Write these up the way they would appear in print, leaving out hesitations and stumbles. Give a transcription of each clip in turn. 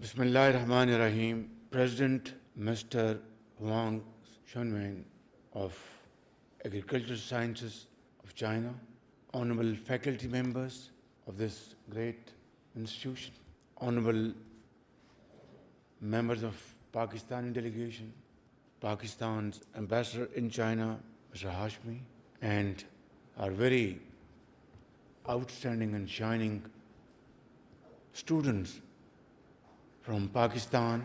Bismillahirrahmanirrahim. President Mr. Wang Shunwen of Agricultural Sciences of China, honorable faculty members of this great institution, honorable members of Pakistani delegation, Pakistan's ambassador in China, Mr. Hashmi, and our very outstanding and shining students from Pakistan,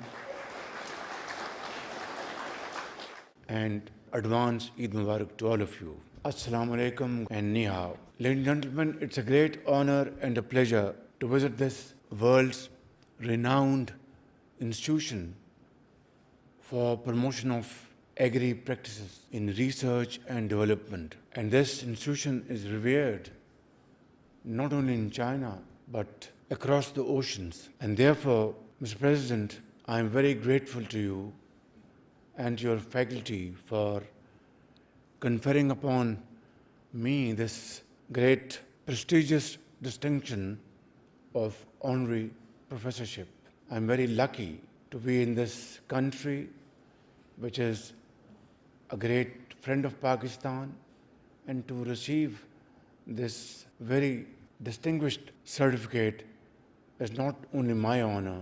and advance Eid Mubarak to all of you. Assalamu alaikum and ni hao. Ladies and gentlemen, it's a great honor and a pleasure to visit this world's renowned institution for promotion of agri practices in research and development. And this institution is revered not only in China but across the oceans. And therefore, Mr. President, I am very grateful to you and your faculty for conferring upon me this great prestigious distinction of honorary professorship. I am very lucky to be in this country, which is a great friend of Pakistan, and to receive this very distinguished certificate is not only my honor,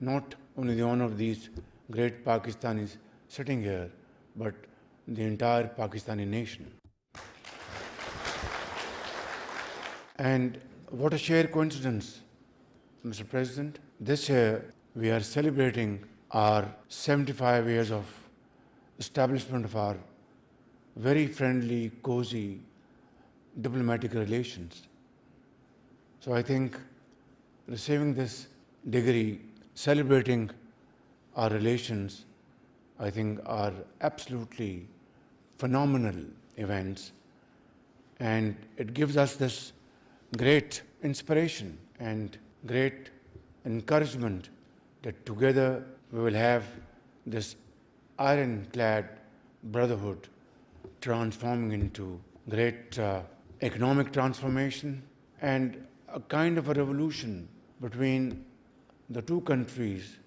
not only the honor of these great Pakistanis sitting here, but the entire Pakistani nation. And what a sheer coincidence, Mr. President. This year we are celebrating our 75 years of establishment of our very friendly, cozy diplomatic relations. So I think receiving this degree, celebrating our relations, I think are absolutely phenomenal events, and it gives us this great inspiration and great encouragement that together we will have this ironclad brotherhood transforming into great economic transformation and a kind of a revolution between the two countries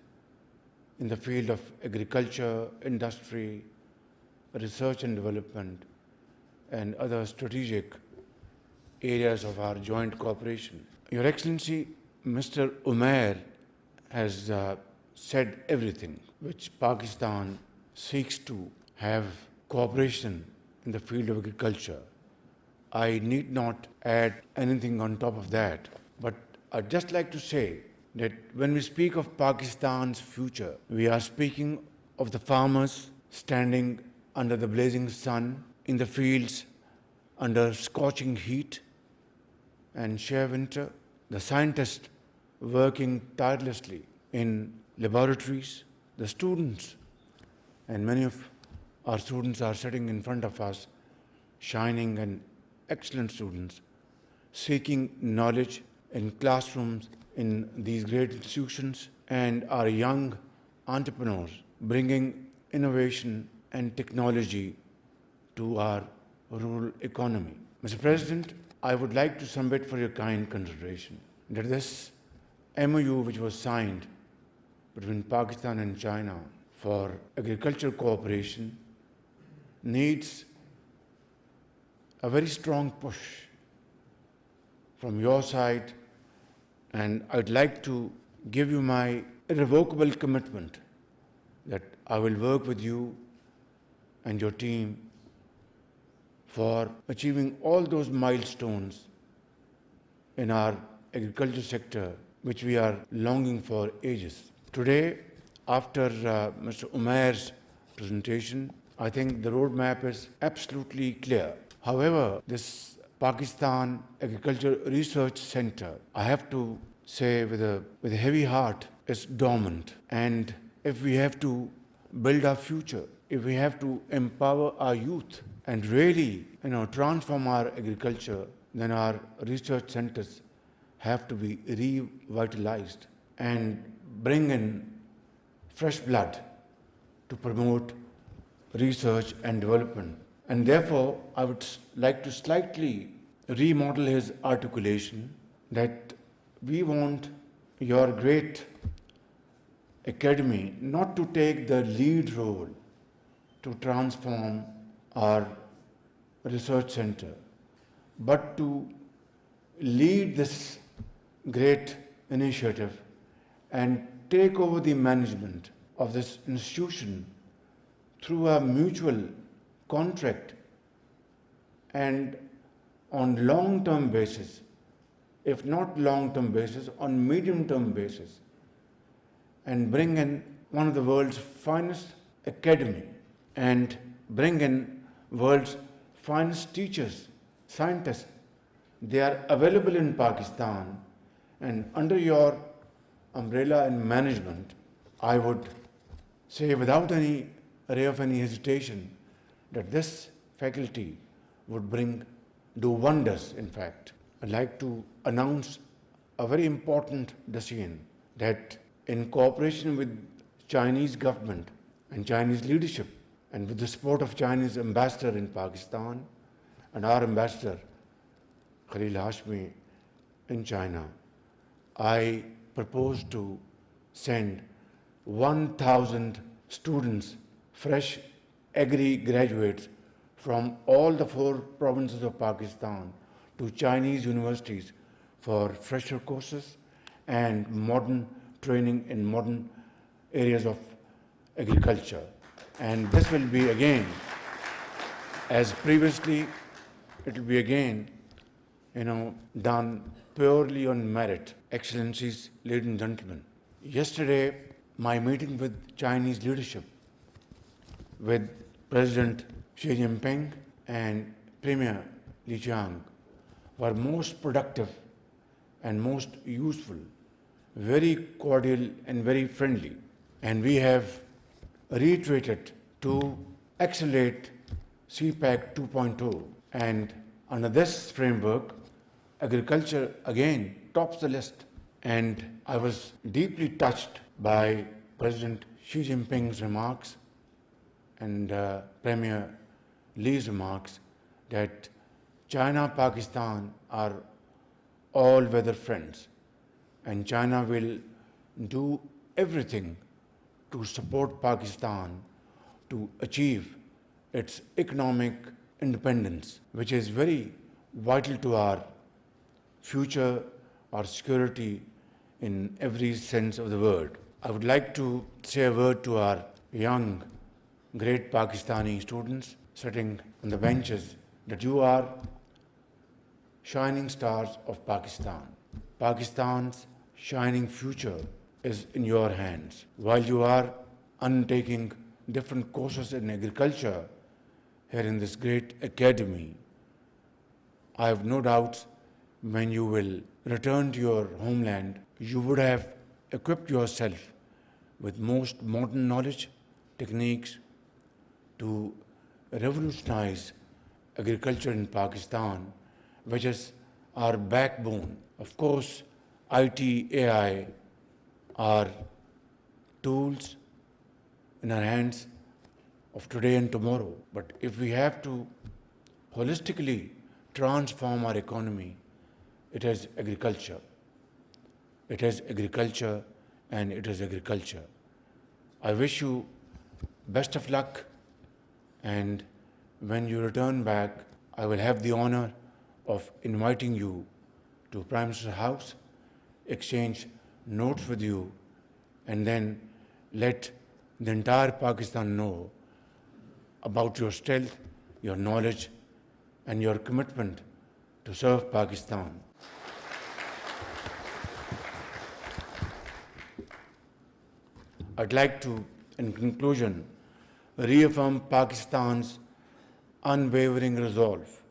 in the field of agriculture, industry, research and development, and other strategic areas of our joint cooperation. Your Excellency, Mr. Umair has said everything which Pakistan seeks to have cooperation in the field of agriculture. I need not add anything on top of that, but I'd just like to say that when we speak of Pakistan's future, we are speaking of the farmers standing under the blazing sun, in the fields under scorching heat and sheer winter, the scientists working tirelessly in laboratories, the students, and many of our students are sitting in front of us, shining and excellent students, seeking knowledge in classrooms in these great institutions, and our young entrepreneurs bringing innovation and technology to our rural economy. Mr. President, I would like to submit for your kind consideration that this MOU which was signed between Pakistan and China for agricultural cooperation needs a very strong push from your side, and I'd like to give you my irrevocable commitment that I will work with you and your team for achieving all those milestones in our agriculture sector which we are longing for ages. Today, after Mr. Umair's presentation, I think the roadmap is absolutely clear. However, this Pakistan Agriculture Research Center, I have to say with a heavy heart, is dormant. And if we have to build our future, if we have to empower our youth and really transform our agriculture, then our research centers have to be revitalized and bring in fresh blood to promote research and development. And therefore, I would like to slightly remodel his articulation that we want your great academy not to take the lead role to transform our research center, but to lead this great initiative and take over the management of this institution through a mutual contract and on long-term basis, if not long-term basis, on medium-term basis, and bring in one of the world's finest academy and bring in world's finest teachers, scientists. They are available in Pakistan, and under your umbrella and management, I would say without any ray of any hesitation that this faculty would do wonders, in fact. I'd like to announce a very important decision that in cooperation with Chinese government and Chinese leadership and with the support of Chinese ambassador in Pakistan and our ambassador Khalil Hashmi in China, I propose to send 1,000 students, fresh agri graduates from all the 4 provinces of Pakistan to Chinese universities for fresher courses and modern training in modern areas of agriculture. And this will be again, as previously, it will be again, done purely on merit. Excellencies, ladies and gentlemen, yesterday, my meeting with Chinese leadership, with President Xi Jinping and Premier Li Qiang, were most productive and most useful, very cordial and very friendly. And we have reiterated to accelerate CPAC 2.0. And under this framework, agriculture again tops the list. And I was deeply touched by President Xi Jinping's remarks and Premier Li's remarks that China, Pakistan are all-weather friends, and China will do everything to support Pakistan to achieve its economic independence, which is very vital to our future, our security in every sense of the word. I would like to say a word to our young, great Pakistani students sitting on the benches that you are shining stars of Pakistan. Pakistan's shining future is in your hands. While you are undertaking different courses in agriculture here in this great academy, I have no doubts when you will return to your homeland, you would have equipped yourself with most modern knowledge, techniques to revolutionize agriculture in Pakistan, which is our backbone. Of course, IT, AI are tools in our hands of today and tomorrow. But if we have to holistically transform our economy, it is agriculture. It is agriculture and it is agriculture. I wish you best of luck, and when you return back, I will have the honor of inviting you to Prime Minister's house, exchange notes with you, and then let the entire Pakistan know about your strength, your knowledge, and your commitment to serve Pakistan. I'd like to, in conclusion, reaffirm Pakistan's unwavering resolve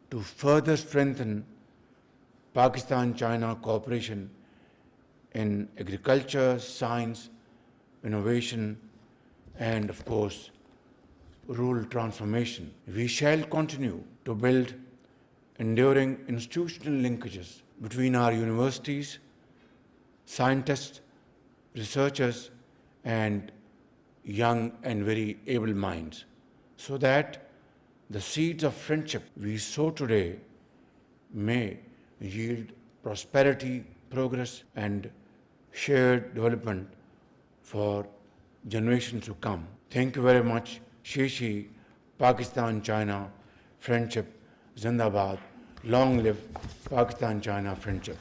to further strengthen Pakistan-China cooperation in agriculture, science, innovation, and of course, rural transformation. We shall continue to build enduring institutional linkages between our universities, scientists, researchers, and young and very able minds, so that the seeds of friendship we sow today may yield prosperity, progress, and shared development for generations to come. Thank you very much. Shishi, Pakistan-China friendship, Zindabad. Long live Pakistan-China friendship.